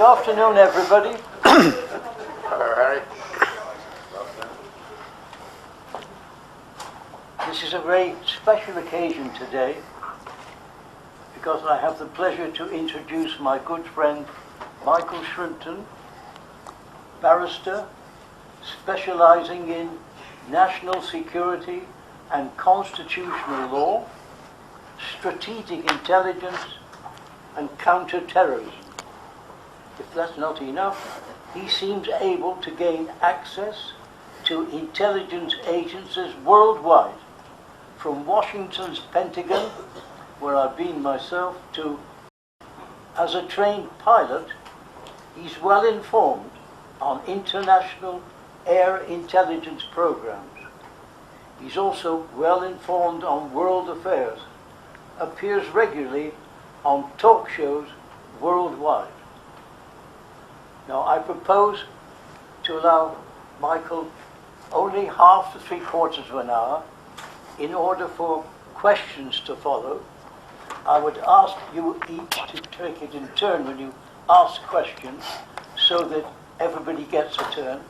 afternoon, everybody. Hello, Harry. This is a very special occasion today because I have the pleasure to introduce my good friend Michael Shrimpton, barrister, specializing in national security and constitutional law, strategic intelligence, and counter-terrorism. If that's not enough, he seems able to gain access to intelligence agencies worldwide, from Washington's Pentagon, where I've been myself, to, as a trained pilot, he's well informed on international air intelligence programs. He's also well informed on world affairs, appears regularly on talk shows worldwide. Now, I propose to allow Michael only half to 3/4 of an hour in order for questions to follow. I would ask you each to take it in turn when you ask questions so that everybody gets a turn,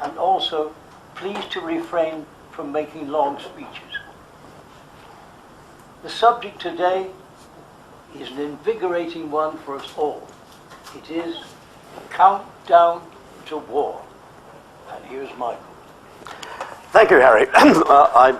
and also please to refrain from making long speeches. The subject today is an invigorating one for us all. It is Countdown to War. And here's Michael. Thank you, Harry. I'm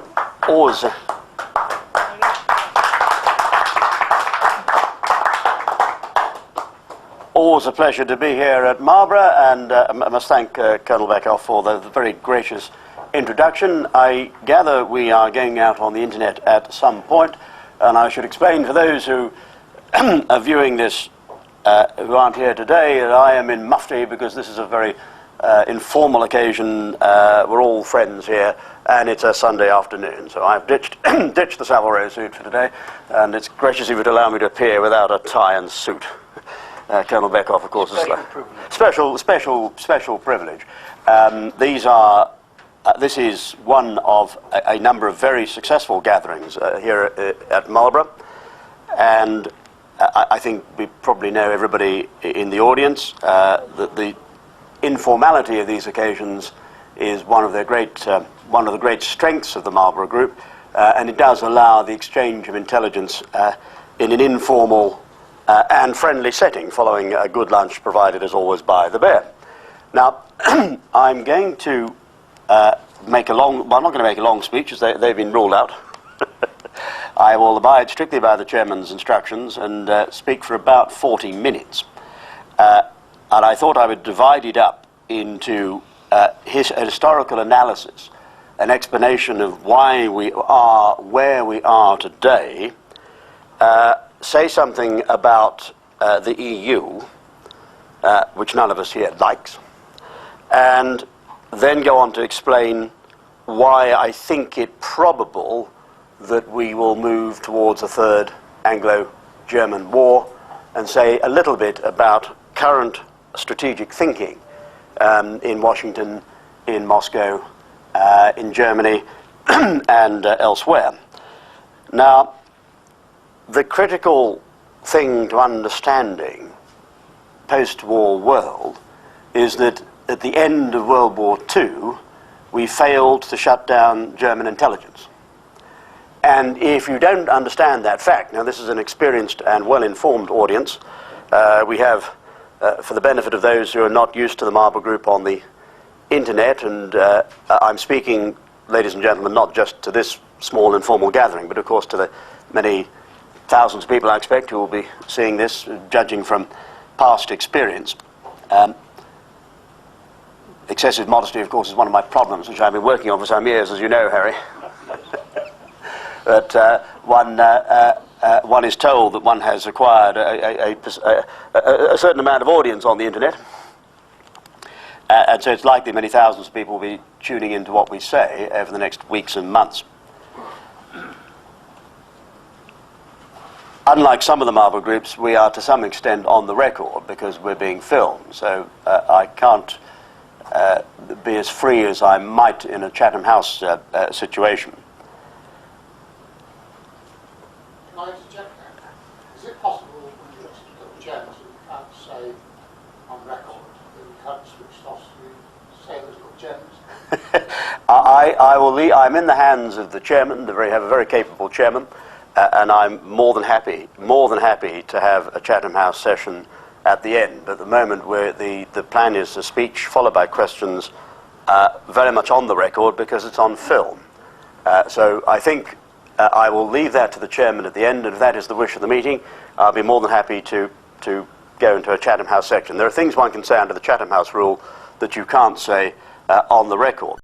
always a pleasure to be here at Marlborough, and I must thank Colonel Beckoff for the very gracious introduction. I gather we are going out on the internet at some point, and I should explain for those who are viewing this who aren't here today that I am in mufti because this is a very informal occasion. We're all friends here, and it's a Sunday afternoon, so I've ditched the Savile Row suit for today, and it's gracious of you to allow me to appear without a tie and suit. Colonel Beckoff, of course, special privilege. This is one of a number of very successful gatherings here at Marlborough, and I think we probably know, everybody in the audience, that the informality of these occasions is one of the great strengths of the Marlborough Group, and it does allow the exchange of intelligence in an informal and friendly setting, following a good lunch provided, as always, by the Bear. Now, I'm going to make a long... Well, I'm not going to make a long speech, as they've been ruled out. I will abide strictly by the chairman's instructions and speak for about 40 minutes. And I thought I would divide it up into a historical analysis, an explanation of why we are where we are today, say something about the EU, which none of us here likes, and then go on to explain why I think it probable that we will move towards a third Anglo-German war, and say a little bit about current strategic thinking in Washington, in Moscow, in Germany, and elsewhere. Now, the critical thing to understanding post-war world is that at the end of World War II, we failed to shut down German intelligence. And if you don't understand that fact, now this is an experienced and well-informed audience. We have, for the benefit of those who are not used to the Marlborough Group on the internet, and I'm speaking, ladies and gentlemen, not just to this small informal gathering, but of course to the many thousands of people I expect who will be seeing this, judging from past experience. Excessive modesty, of course, is one of my problems, which I've been working on for some years, as you know, Harry. But one is told that one has acquired a certain amount of audience on the internet, and so it's likely many thousands of people will be tuning into what we say over the next weeks and months. Unlike some of the Marlborough Groups, we are to some extent on the record because we're being filmed, so I can't be as free as I might in a Chatham House situation. Can I interject there? Is it possible, when you look at the chairman, to say on record that we haven't switched off to sailors or Germans. I will leave. I'm in the hands of the chairman. They have a very capable chairman, and I'm more than happy to have a Chatham House session at the end. But at the moment, where the plan is a speech followed by questions, very much on the record because it's on film. So I think I will leave that to the chairman at the end, and if that is the wish of the meeting, I'll be more than happy to go into a Chatham House section. There are things one can say under the Chatham House rule that you can't say on the record.